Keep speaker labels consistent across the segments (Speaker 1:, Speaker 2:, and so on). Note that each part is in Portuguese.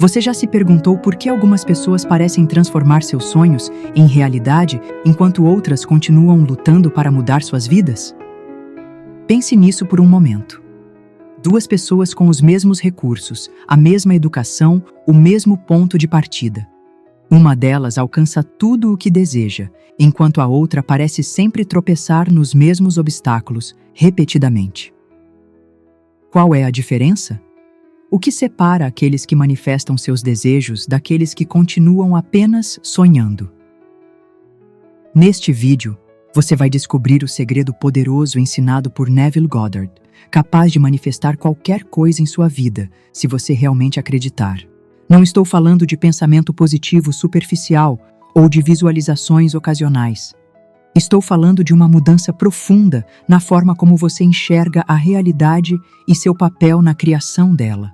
Speaker 1: Você já se perguntou por que algumas pessoas parecem transformar seus sonhos em realidade enquanto outras continuam lutando para mudar suas vidas? Pense nisso por um momento. Duas pessoas com os mesmos recursos, a mesma educação, o mesmo ponto de partida. Uma delas alcança tudo o que deseja, enquanto a outra parece sempre tropeçar nos mesmos obstáculos, repetidamente. Qual é a diferença? O que separa aqueles que manifestam seus desejos daqueles que continuam apenas sonhando? Neste vídeo, você vai descobrir o segredo poderoso ensinado por Neville Goddard, capaz de manifestar qualquer coisa em sua vida, se você realmente acreditar. Não estou falando de pensamento positivo superficial ou de visualizações ocasionais. Estou falando de uma mudança profunda na forma como você enxerga a realidade e seu papel na criação dela.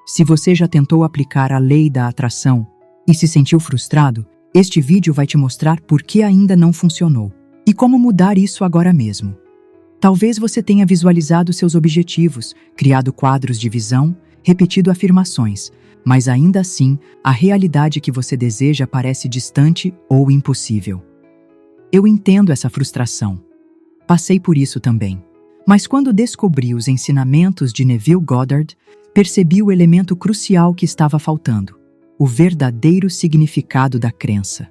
Speaker 1: Se você já tentou aplicar a lei da atração e se sentiu frustrado, este vídeo vai te mostrar por que ainda não funcionou e como mudar isso agora mesmo. Talvez você tenha visualizado seus objetivos, criado quadros de visão, repetido afirmações, mas ainda assim, a realidade que você deseja parece distante ou impossível. Eu entendo essa frustração. Passei por isso também. Mas quando descobri os ensinamentos de Neville Goddard, percebi o elemento crucial que estava faltando: o verdadeiro significado da crença.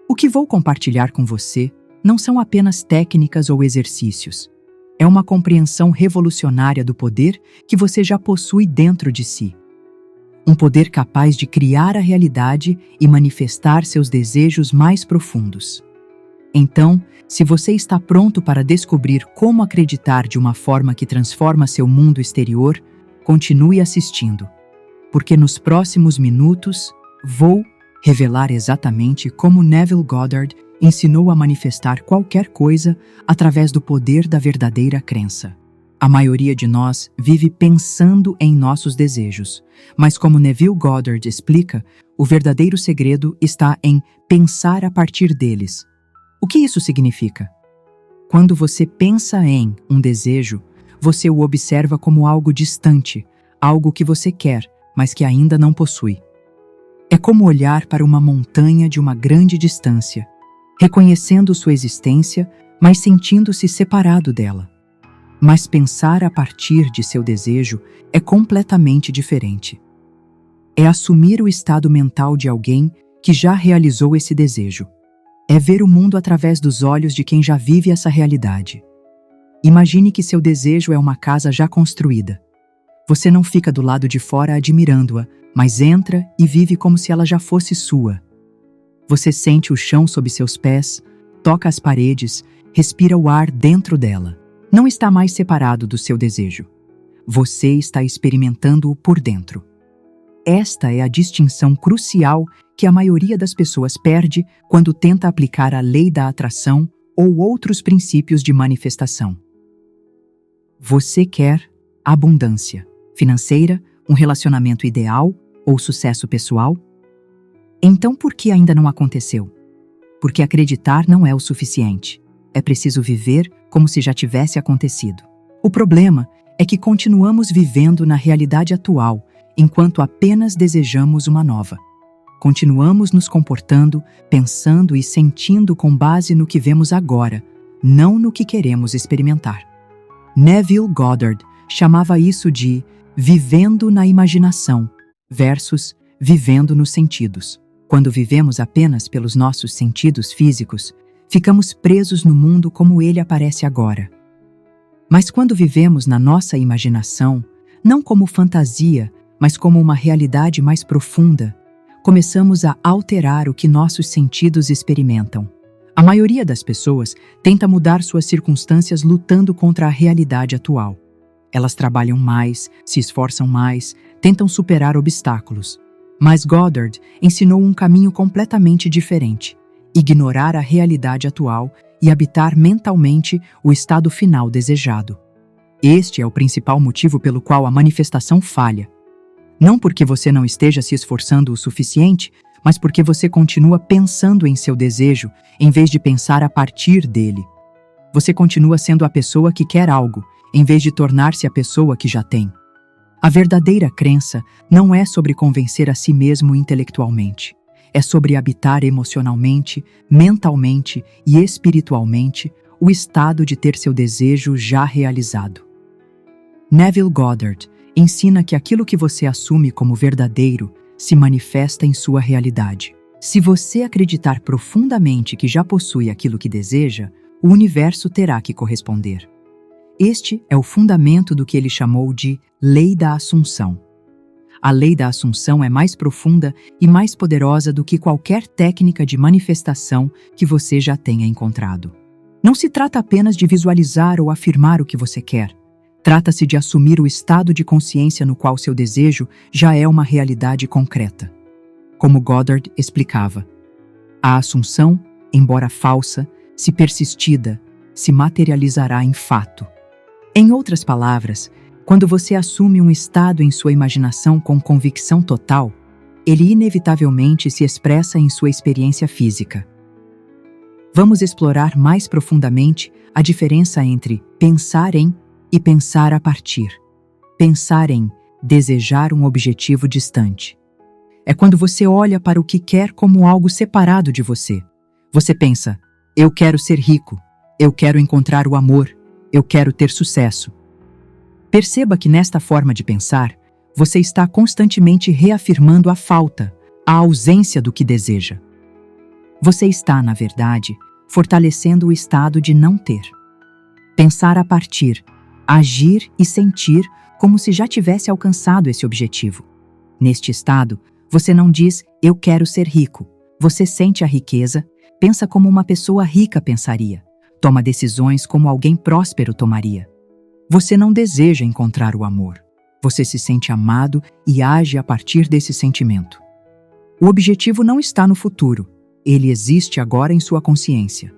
Speaker 1: O que vou compartilhar com você não são apenas técnicas ou exercícios. É uma compreensão revolucionária do poder que você já possui dentro de si. Um poder capaz de criar a realidade e manifestar seus desejos mais profundos. Então, se você está pronto para descobrir como acreditar de uma forma que transforma seu mundo exterior, continue assistindo, porque nos próximos minutos vou revelar exatamente como Neville Goddard ensinou a manifestar qualquer coisa através do poder da verdadeira crença. A maioria de nós vive pensando em nossos desejos, mas como Neville Goddard explica, o verdadeiro segredo está em pensar a partir deles. O que isso significa? Quando você pensa em um desejo, você o observa como algo distante, algo que você quer, mas que ainda não possui. É como olhar para uma montanha de uma grande distância, reconhecendo sua existência, mas sentindo-se separado dela. Mas pensar a partir de seu desejo é completamente diferente. É assumir o estado mental de alguém que já realizou esse desejo. É ver o mundo através dos olhos de quem já vive essa realidade. Imagine que seu desejo é uma casa já construída. Você não fica do lado de fora admirando-a, mas entra e vive como se ela já fosse sua. Você sente o chão sob seus pés, toca as paredes, respira o ar dentro dela. Não está mais separado do seu desejo. Você está experimentando-o por dentro. Esta é a distinção crucial que a maioria das pessoas perde quando tenta aplicar a lei da atração ou outros princípios de manifestação. Você quer abundância financeira, um relacionamento ideal ou sucesso pessoal? Então por que ainda não aconteceu? Porque acreditar não é o suficiente. É preciso viver como se já tivesse acontecido. O problema é que continuamos vivendo na realidade atual, enquanto apenas desejamos uma nova. Continuamos nos comportando, pensando e sentindo com base no que vemos agora, não no que queremos experimentar. Neville Goddard chamava isso de vivendo na imaginação versus vivendo nos sentidos. Quando vivemos apenas pelos nossos sentidos físicos, ficamos presos no mundo como ele aparece agora. Mas quando vivemos na nossa imaginação, não como fantasia, mas como uma realidade mais profunda, começamos a alterar o que nossos sentidos experimentam. A maioria das pessoas tenta mudar suas circunstâncias lutando contra a realidade atual. Elas trabalham mais, se esforçam mais, tentam superar obstáculos. Mas Goddard ensinou um caminho completamente diferente: ignorar a realidade atual e habitar mentalmente o estado final desejado. Este é o principal motivo pelo qual a manifestação falha. Não porque você não esteja se esforçando o suficiente, mas porque você continua pensando em seu desejo, em vez de pensar a partir dele. Você continua sendo a pessoa que quer algo, em vez de tornar-se a pessoa que já tem. A verdadeira crença não é sobre convencer a si mesmo intelectualmente. É sobre habitar emocionalmente, mentalmente e espiritualmente o estado de ter seu desejo já realizado. Neville Goddard ensina que aquilo que você assume como verdadeiro se manifesta em sua realidade. Se você acreditar profundamente que já possui aquilo que deseja, o universo terá que corresponder. Este é o fundamento do que ele chamou de Lei da Assunção. A Lei da Assunção é mais profunda e mais poderosa do que qualquer técnica de manifestação que você já tenha encontrado. Não se trata apenas de visualizar ou afirmar o que você quer. Trata-se de assumir o estado de consciência no qual seu desejo já é uma realidade concreta. Como Goddard explicava, a assunção, embora falsa, se persistida, se materializará em fato. Em outras palavras, quando você assume um estado em sua imaginação com convicção total, ele inevitavelmente se expressa em sua experiência física. Vamos explorar mais profundamente a diferença entre pensar em e pensar a partir. Pensar em desejar um objetivo distante. É quando você olha para o que quer como algo separado de você. Você pensa, eu quero ser rico, eu quero encontrar o amor, eu quero ter sucesso. Perceba que nesta forma de pensar, você está constantemente reafirmando a falta, a ausência do que deseja. Você está, na verdade, fortalecendo o estado de não ter. Pensar a partir, agir e sentir como se já tivesse alcançado esse objetivo. Neste estado, você não diz, eu quero ser rico. Você sente a riqueza, pensa como uma pessoa rica pensaria, toma decisões como alguém próspero tomaria. Você não deseja encontrar o amor. Você se sente amado e age a partir desse sentimento. O objetivo não está no futuro. Ele existe agora em sua consciência.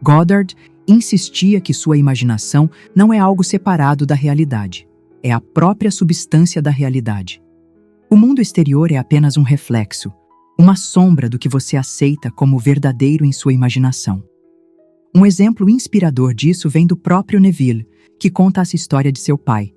Speaker 1: Goddard insistia que sua imaginação não é algo separado da realidade. É a própria substância da realidade. O mundo exterior é apenas um reflexo, uma sombra do que você aceita como verdadeiro em sua imaginação. Um exemplo inspirador disso vem do próprio Neville, que conta essa história de seu pai,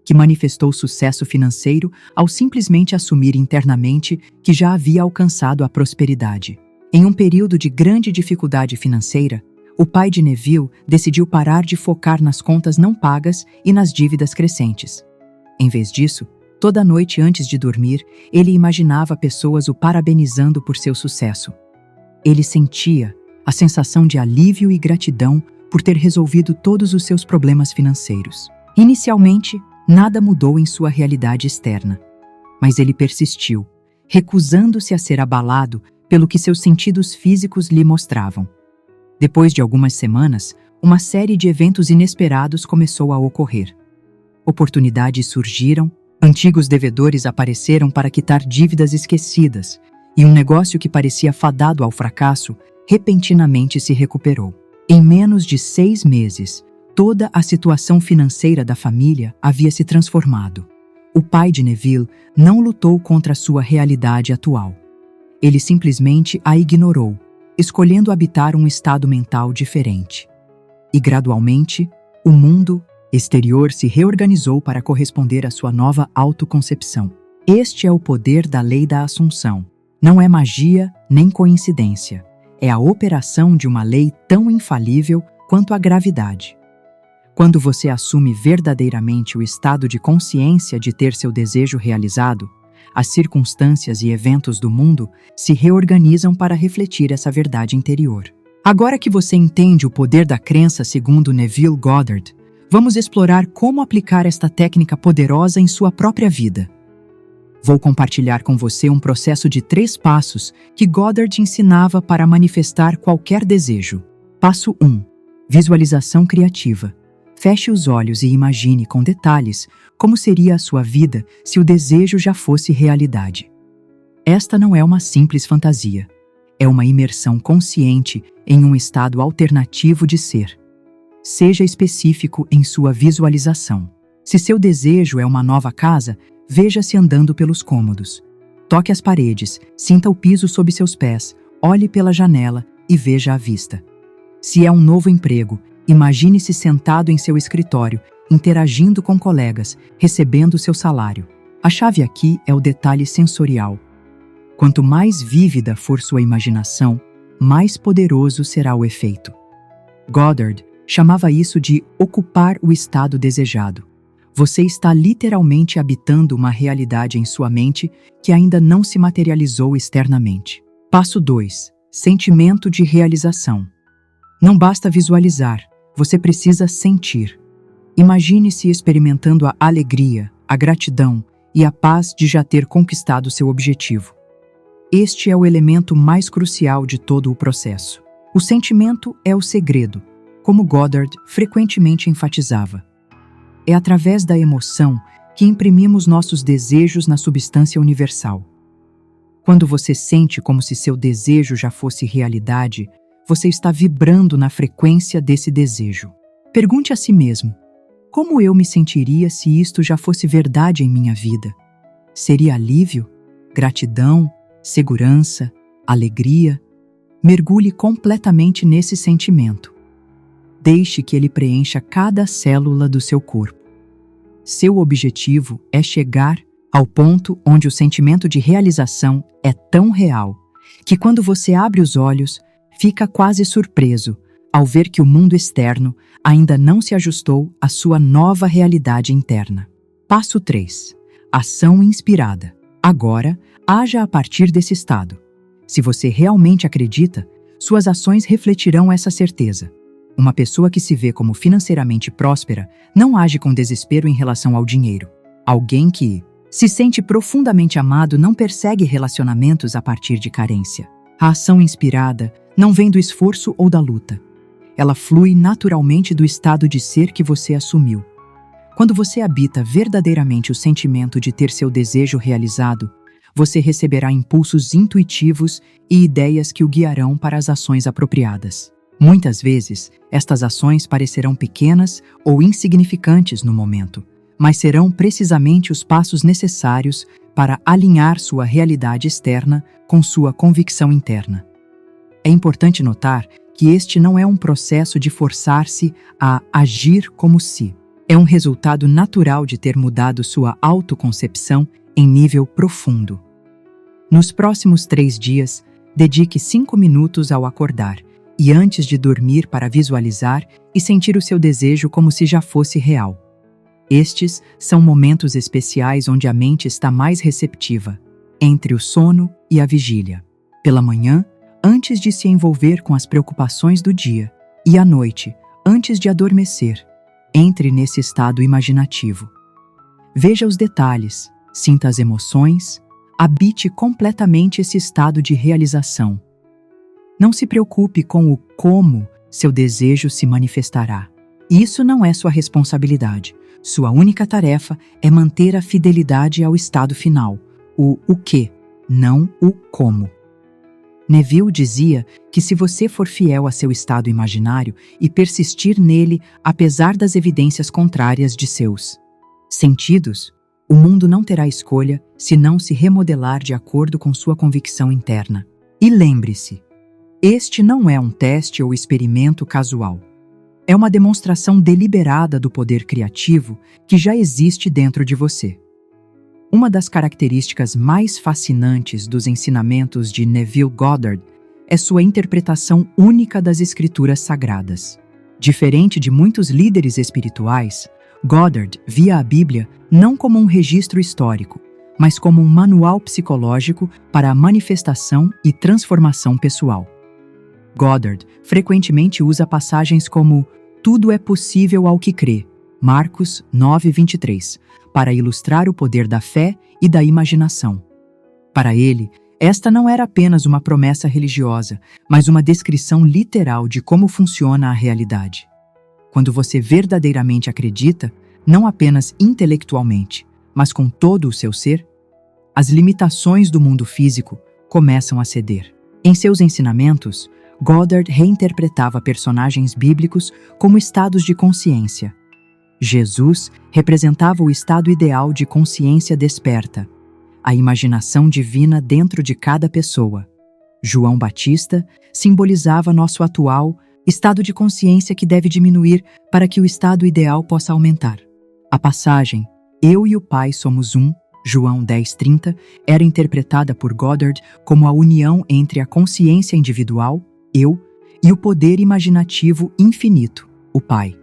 Speaker 1: que manifestou sucesso financeiro ao simplesmente assumir internamente que já havia alcançado a prosperidade. Em um período de grande dificuldade financeira, o pai de Neville decidiu parar de focar nas contas não pagas e nas dívidas crescentes. Em vez disso, toda noite antes de dormir, ele imaginava pessoas o parabenizando por seu sucesso. Ele sentia a sensação de alívio e gratidão por ter resolvido todos os seus problemas financeiros. Inicialmente, nada mudou em sua realidade externa, mas ele persistiu, recusando-se a ser abalado pelo que seus sentidos físicos lhe mostravam. Depois de algumas semanas, uma série de eventos inesperados começou a ocorrer. Oportunidades surgiram, antigos devedores apareceram para quitar dívidas esquecidas, e um negócio que parecia fadado ao fracasso repentinamente se recuperou. Em menos de 6 meses, toda a situação financeira da família havia se transformado. O pai de Neville não lutou contra sua realidade atual. Ele simplesmente a ignorou, escolhendo habitar um estado mental diferente. E gradualmente, o mundo exterior se reorganizou para corresponder à sua nova autoconcepção. Este é o poder da Lei da Assunção. Não é magia nem coincidência. É a operação de uma lei tão infalível quanto a gravidade. Quando você assume verdadeiramente o estado de consciência de ter seu desejo realizado, as circunstâncias e eventos do mundo se reorganizam para refletir essa verdade interior. Agora que você entende o poder da crença segundo Neville Goddard, vamos explorar como aplicar esta técnica poderosa em sua própria vida. Vou compartilhar com você um processo de 3 passos que Goddard ensinava para manifestar qualquer desejo. Passo 1. Visualização criativa. Feche os olhos e imagine com detalhes como seria a sua vida se o desejo já fosse realidade. Esta não é uma simples fantasia. É uma imersão consciente em um estado alternativo de ser. Seja específico em sua visualização. Se seu desejo é uma nova casa, veja-se andando pelos cômodos. Toque as paredes, sinta o piso sob seus pés, olhe pela janela e veja a vista. Se é um novo emprego, imagine-se sentado em seu escritório, interagindo com colegas, recebendo seu salário. A chave aqui é o detalhe sensorial. Quanto mais vívida for sua imaginação, mais poderoso será o efeito. Goddard chamava isso de ocupar o estado desejado. Você está literalmente habitando uma realidade em sua mente que ainda não se materializou externamente. Passo 2. Sentimento de realização. Não basta visualizar, você precisa sentir. Imagine-se experimentando a alegria, a gratidão e a paz de já ter conquistado seu objetivo. Este é o elemento mais crucial de todo o processo. O sentimento é o segredo, como Goddard frequentemente enfatizava. É através da emoção que imprimimos nossos desejos na substância universal. Quando você sente como se seu desejo já fosse realidade, você está vibrando na frequência desse desejo. Pergunte a si mesmo: como eu me sentiria se isto já fosse verdade em minha vida? Seria alívio, gratidão, segurança, alegria? Mergulhe completamente nesse sentimento. Deixe que ele preencha cada célula do seu corpo. Seu objetivo é chegar ao ponto onde o sentimento de realização é tão real que, quando você abre os olhos, fica quase surpreso ao ver que o mundo externo ainda não se ajustou à sua nova realidade interna. Passo 3. Ação inspirada. Agora, haja a partir desse estado. Se você realmente acredita, suas ações refletirão essa certeza. Uma pessoa que se vê como financeiramente próspera não age com desespero em relação ao dinheiro. Alguém que se sente profundamente amado não persegue relacionamentos a partir de carência. A ação inspirada não vem do esforço ou da luta. Ela flui naturalmente do estado de ser que você assumiu. Quando você habita verdadeiramente o sentimento de ter seu desejo realizado, você receberá impulsos intuitivos e ideias que o guiarão para as ações apropriadas. Muitas vezes, estas ações parecerão pequenas ou insignificantes no momento, mas serão precisamente os passos necessários para alinhar sua realidade externa com sua convicção interna. É importante notar que este não é um processo de forçar-se a agir como se. É um resultado natural de ter mudado sua autoconcepção em nível profundo. Nos próximos 3 dias, dedique 5 minutos ao acordar e antes de dormir para visualizar e sentir o seu desejo como se já fosse real. Estes são momentos especiais onde a mente está mais receptiva, entre o sono e a vigília. Pela manhã, antes de se envolver com as preocupações do dia, e à noite, antes de adormecer, entre nesse estado imaginativo. Veja os detalhes, sinta as emoções, habite completamente esse estado de realização. Não se preocupe com o como seu desejo se manifestará. Isso não é sua responsabilidade. Sua única tarefa é manter a fidelidade ao estado final, o que, não o como. Neville dizia que se você for fiel a seu estado imaginário e persistir nele apesar das evidências contrárias de seus sentidos, o mundo não terá escolha senão se remodelar de acordo com sua convicção interna. E lembre-se, este não é um teste ou experimento casual. É uma demonstração deliberada do poder criativo que já existe dentro de você. Uma das características mais fascinantes dos ensinamentos de Neville Goddard é sua interpretação única das escrituras sagradas. Diferente de muitos líderes espirituais, Goddard via a Bíblia não como um registro histórico, mas como um manual psicológico para a manifestação e transformação pessoal. Goddard frequentemente usa passagens como "Tudo é possível ao que crê", Marcos 9:23, para ilustrar o poder da fé e da imaginação. Para ele, esta não era apenas uma promessa religiosa, mas uma descrição literal de como funciona a realidade. Quando você verdadeiramente acredita, não apenas intelectualmente, mas com todo o seu ser, as limitações do mundo físico começam a ceder. Em seus ensinamentos, Goddard reinterpretava personagens bíblicos como estados de consciência. Jesus representava o estado ideal de consciência desperta, a imaginação divina dentro de cada pessoa. João Batista simbolizava nosso atual, estado de consciência que deve diminuir para que o estado ideal possa aumentar. A passagem "Eu e o Pai somos um", João 10:30, era interpretada por Goddard como a união entre a consciência individual, eu, e o poder imaginativo infinito, o Pai.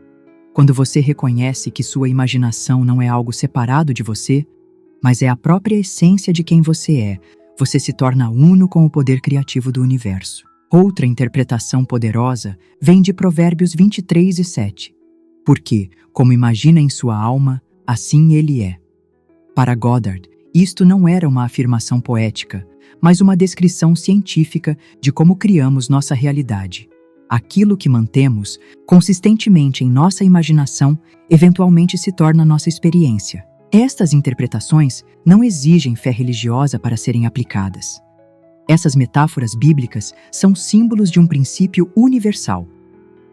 Speaker 1: Quando você reconhece que sua imaginação não é algo separado de você, mas é a própria essência de quem você é, você se torna uno com o poder criativo do universo. Outra interpretação poderosa vem de Provérbios 23:7. Porque, como imagina em sua alma, assim ele é. Para Goddard, isto não era uma afirmação poética, mas uma descrição científica de como criamos nossa realidade. Aquilo que mantemos consistentemente em nossa imaginação eventualmente se torna nossa experiência. Estas interpretações não exigem fé religiosa para serem aplicadas. Essas metáforas bíblicas são símbolos de um princípio universal.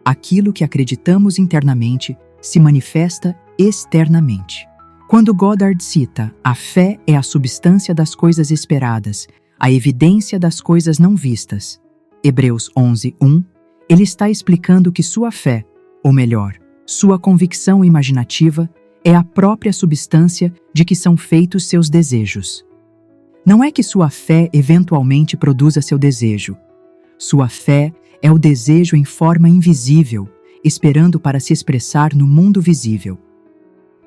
Speaker 1: Aquilo que acreditamos internamente se manifesta externamente. Quando Goddard cita "a fé é a substância das coisas esperadas, a evidência das coisas não vistas", Hebreus 11:1, ele está explicando que sua fé, ou melhor, sua convicção imaginativa, é a própria substância de que são feitos seus desejos. Não é que sua fé eventualmente produza seu desejo. Sua fé é o desejo em forma invisível, esperando para se expressar no mundo visível.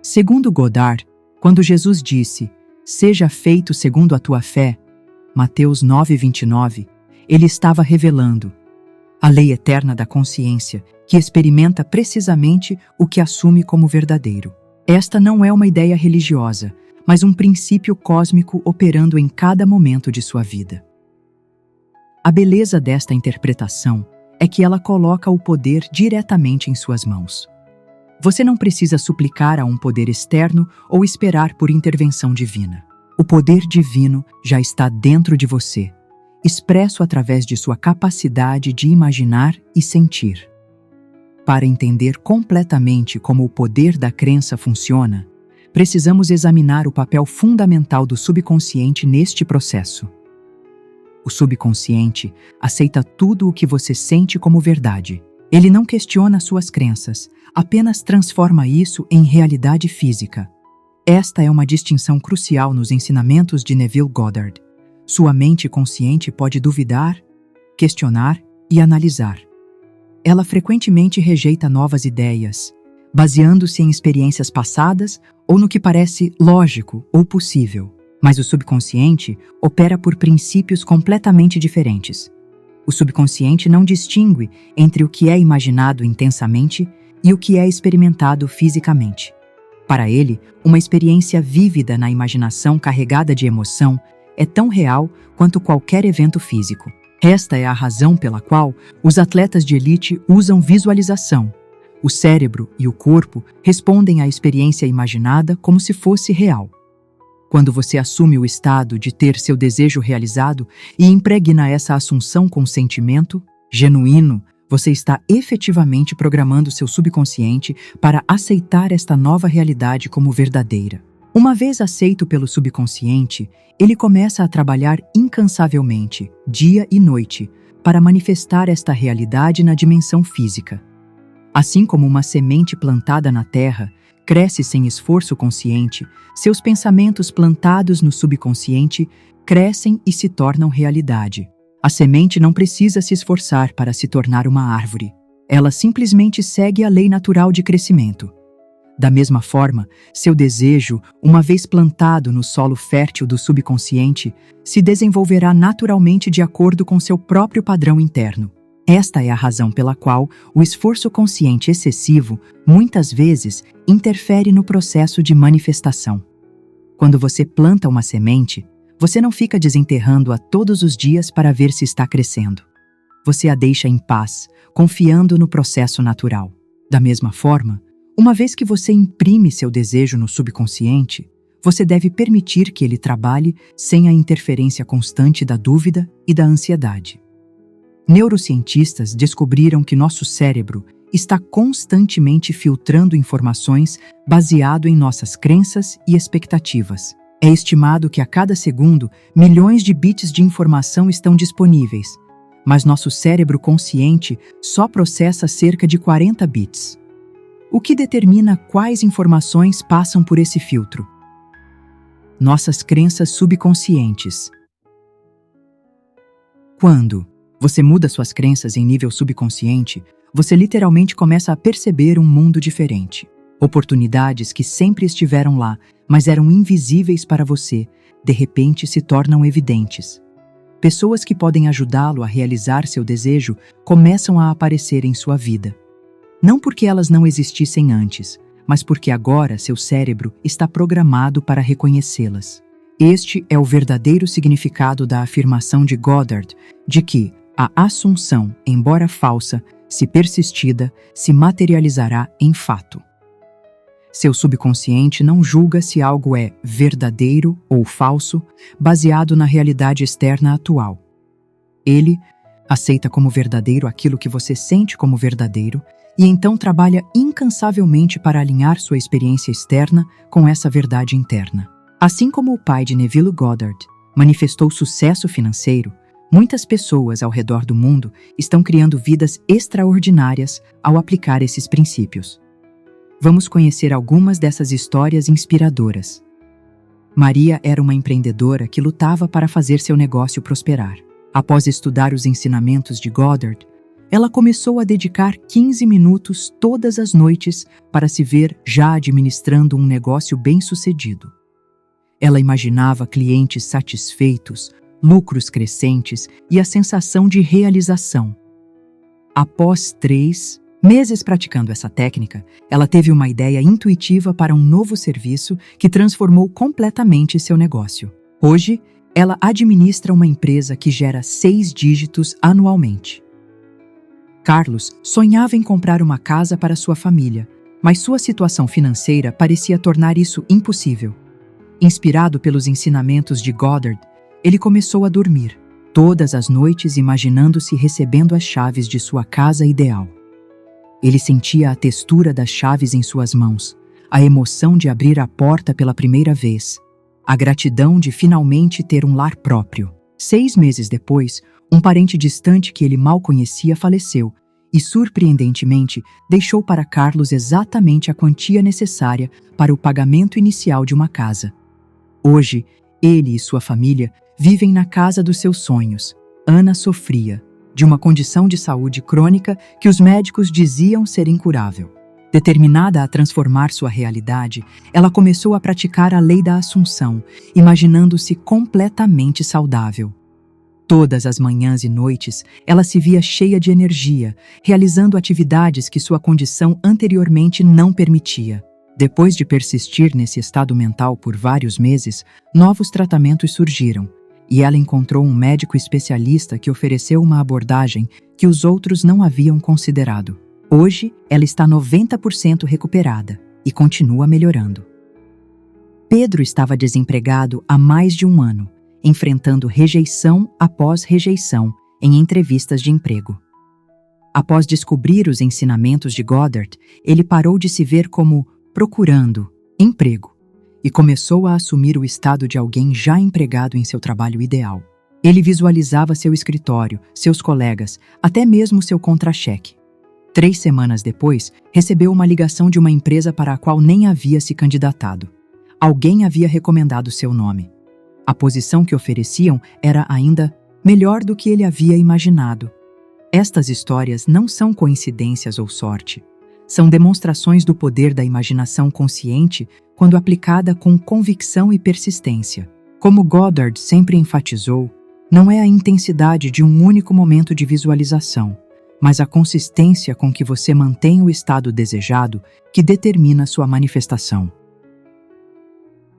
Speaker 1: Segundo Goddard, quando Jesus disse "seja feito segundo a tua fé", Mateus 9:29, ele estava revelando a lei eterna da consciência, que experimenta precisamente o que assume como verdadeiro. Esta não é uma ideia religiosa, mas um princípio cósmico operando em cada momento de sua vida. A beleza desta interpretação é que ela coloca o poder diretamente em suas mãos. Você não precisa suplicar a um poder externo ou esperar por intervenção divina. O poder divino já está dentro de você, expresso através de sua capacidade de imaginar e sentir. Para entender completamente como o poder da crença funciona, precisamos examinar o papel fundamental do subconsciente neste processo. O subconsciente aceita tudo o que você sente como verdade. Ele não questiona suas crenças, apenas transforma isso em realidade física. Esta é uma distinção crucial nos ensinamentos de Neville Goddard. Sua mente consciente pode duvidar, questionar e analisar. Ela frequentemente rejeita novas ideias, baseando-se em experiências passadas ou no que parece lógico ou possível. Mas o subconsciente opera por princípios completamente diferentes. O subconsciente não distingue entre o que é imaginado intensamente e o que é experimentado fisicamente. Para ele, uma experiência vívida na imaginação carregada de emoção é tão real quanto qualquer evento físico. Esta é a razão pela qual os atletas de elite usam visualização. O cérebro e o corpo respondem à experiência imaginada como se fosse real. Quando você assume o estado de ter seu desejo realizado e impregna essa assunção com sentimento genuíno, você está efetivamente programando seu subconsciente para aceitar esta nova realidade como verdadeira. Uma vez aceito pelo subconsciente, ele começa a trabalhar incansavelmente, dia e noite, para manifestar esta realidade na dimensão física. Assim como uma semente plantada na terra cresce sem esforço consciente, seus pensamentos plantados no subconsciente crescem e se tornam realidade. A semente não precisa se esforçar para se tornar uma árvore. Ela simplesmente segue a lei natural de crescimento. Da mesma forma, seu desejo, uma vez plantado no solo fértil do subconsciente, se desenvolverá naturalmente de acordo com seu próprio padrão interno. Esta é a razão pela qual o esforço consciente excessivo, muitas vezes, interfere no processo de manifestação. Quando você planta uma semente, você não fica desenterrando-a todos os dias para ver se está crescendo. Você a deixa em paz, confiando no processo natural. Da mesma forma, uma vez que você imprime seu desejo no subconsciente, você deve permitir que ele trabalhe sem a interferência constante da dúvida e da ansiedade. Neurocientistas descobriram que nosso cérebro está constantemente filtrando informações baseado em nossas crenças e expectativas. É estimado que a cada segundo, milhões de bits de informação estão disponíveis, mas nosso cérebro consciente só processa cerca de 40 bits. O que determina quais informações passam por esse filtro? Nossas crenças subconscientes. Quando você muda suas crenças em nível subconsciente, você literalmente começa a perceber um mundo diferente. Oportunidades que sempre estiveram lá, mas eram invisíveis para você, de repente se tornam evidentes. Pessoas que podem ajudá-lo a realizar seu desejo começam a aparecer em sua vida. Não porque elas não existissem antes, mas porque agora seu cérebro está programado para reconhecê-las. Este é o verdadeiro significado da afirmação de Goddard de que a assunção, embora falsa, se persistida, se materializará em fato. Seu subconsciente não julga se algo é verdadeiro ou falso, baseado na realidade externa atual. Ele aceita como verdadeiro aquilo que você sente como verdadeiro e então trabalha incansavelmente para alinhar sua experiência externa com essa verdade interna. Assim como o pai de Neville Goddard manifestou sucesso financeiro, muitas pessoas ao redor do mundo estão criando vidas extraordinárias ao aplicar esses princípios. Vamos conhecer algumas dessas histórias inspiradoras. Maria era uma empreendedora que lutava para fazer seu negócio prosperar. Após estudar os ensinamentos de Goddard, ela começou a dedicar 15 minutos todas as noites para se ver já administrando um negócio bem-sucedido. Ela imaginava clientes satisfeitos, lucros crescentes e a sensação de realização. Após 3 meses praticando essa técnica, ela teve uma ideia intuitiva para um novo serviço que transformou completamente seu negócio. Hoje, ela administra uma empresa que gera 6 dígitos anualmente. Carlos sonhava em comprar uma casa para sua família, mas sua situação financeira parecia tornar isso impossível. Inspirado pelos ensinamentos de Goddard, ele começou a dormir, todas as noites imaginando-se recebendo as chaves de sua casa ideal. Ele sentia a textura das chaves em suas mãos, a emoção de abrir a porta pela primeira vez, a gratidão de finalmente ter um lar próprio. 6 meses depois, um parente distante que ele mal conhecia faleceu e, surpreendentemente, deixou para Carlos exatamente a quantia necessária para o pagamento inicial de uma casa. Hoje, ele e sua família vivem na casa dos seus sonhos. Ana sofria de uma condição de saúde crônica que os médicos diziam ser incurável. Determinada a transformar sua realidade, ela começou a praticar a lei da Assunção, imaginando-se completamente saudável. Todas as manhãs e noites, ela se via cheia de energia, realizando atividades que sua condição anteriormente não permitia. Depois de persistir nesse estado mental por vários meses, novos tratamentos surgiram, e ela encontrou um médico especialista que ofereceu uma abordagem que os outros não haviam considerado. Hoje, ela está 90% recuperada e continua melhorando. Pedro estava desempregado há mais de um ano, enfrentando rejeição após rejeição em entrevistas de emprego. Após descobrir os ensinamentos de Goddard, ele parou de se ver como procurando emprego e começou a assumir o estado de alguém já empregado em seu trabalho ideal. Ele visualizava seu escritório, seus colegas, até mesmo seu contra-cheque. 3 semanas depois, recebeu uma ligação de uma empresa para a qual nem havia se candidatado. Alguém havia recomendado seu nome. A posição que ofereciam era ainda melhor do que ele havia imaginado. Estas histórias não são coincidências ou sorte. São demonstrações do poder da imaginação consciente quando aplicada com convicção e persistência. Como Goddard sempre enfatizou, não é a intensidade de um único momento de visualização, mas a consistência com que você mantém o estado desejado que determina sua manifestação.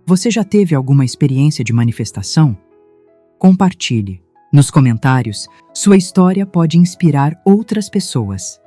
Speaker 1: Você já teve alguma experiência de manifestação? Compartilhe. Nos comentários, sua história pode inspirar outras pessoas.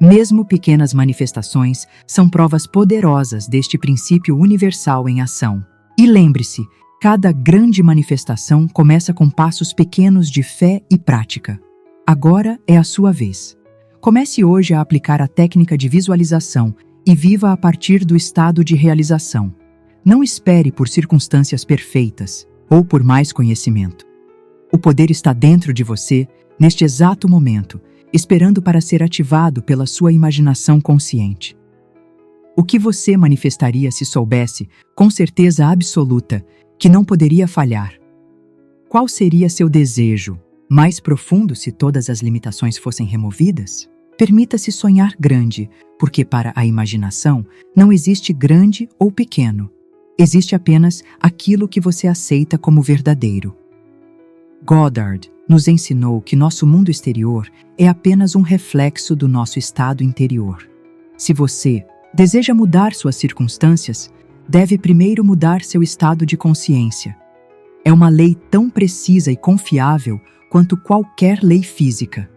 Speaker 1: Mesmo pequenas manifestações são provas poderosas deste princípio universal em ação. E lembre-se, cada grande manifestação começa com passos pequenos de fé e prática. Agora é a sua vez. Comece hoje a aplicar a técnica de visualização e viva a partir do estado de realização. Não espere por circunstâncias perfeitas ou por mais conhecimento. O poder está dentro de você, neste exato momento, esperando para ser ativado pela sua imaginação consciente. O que você manifestaria se soubesse, com certeza absoluta, que não poderia falhar? Qual seria seu desejo, mais profundo se todas as limitações fossem removidas? Permita-se sonhar grande, porque para a imaginação não existe grande ou pequeno. Existe apenas aquilo que você aceita como verdadeiro. Goddard nos ensinou que nosso mundo exterior é apenas um reflexo do nosso estado interior. Se você deseja mudar suas circunstâncias, deve primeiro mudar seu estado de consciência. É uma lei tão precisa e confiável quanto qualquer lei física.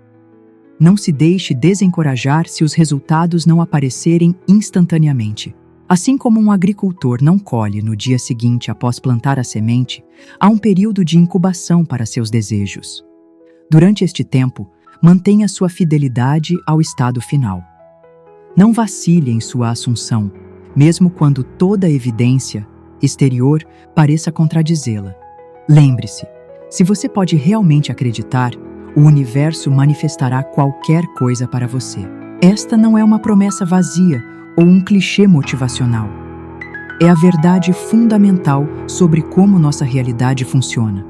Speaker 1: Não se deixe desencorajar se os resultados não aparecerem instantaneamente. Assim como um agricultor não colhe no dia seguinte após plantar a semente, há um período de incubação para seus desejos. Durante este tempo, mantenha sua fidelidade ao estado final. Não vacile em sua assunção, mesmo quando toda a evidência exterior pareça contradizê-la. Lembre-se, se você pode realmente acreditar, o universo manifestará qualquer coisa para você. Esta não é uma promessa vazia ou um clichê motivacional. É a verdade fundamental sobre como nossa realidade funciona.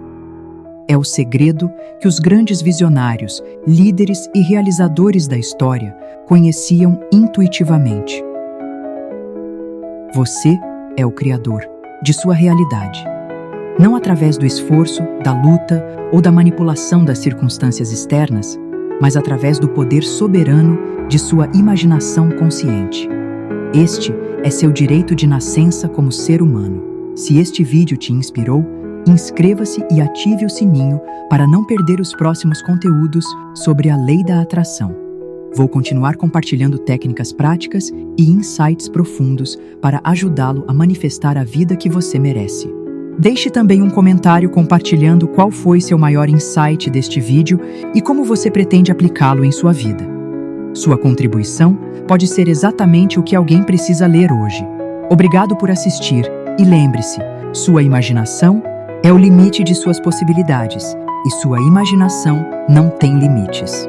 Speaker 1: É o segredo que os grandes visionários, líderes e realizadores da história conheciam intuitivamente. Você é o criador de sua realidade. Não através do esforço, da luta ou da manipulação das circunstâncias externas, mas através do poder soberano de sua imaginação consciente. Este é seu direito de nascença como ser humano. Se este vídeo te inspirou, inscreva-se e ative o sininho para não perder os próximos conteúdos sobre a lei da atração. Vou continuar compartilhando técnicas práticas e insights profundos para ajudá-lo a manifestar a vida que você merece. Deixe também um comentário compartilhando qual foi seu maior insight deste vídeo e como você pretende aplicá-lo em sua vida. Sua contribuição pode ser exatamente o que alguém precisa ler hoje. Obrigado por assistir e lembre-se, sua imaginação é o limite de suas possibilidades e sua imaginação não tem limites.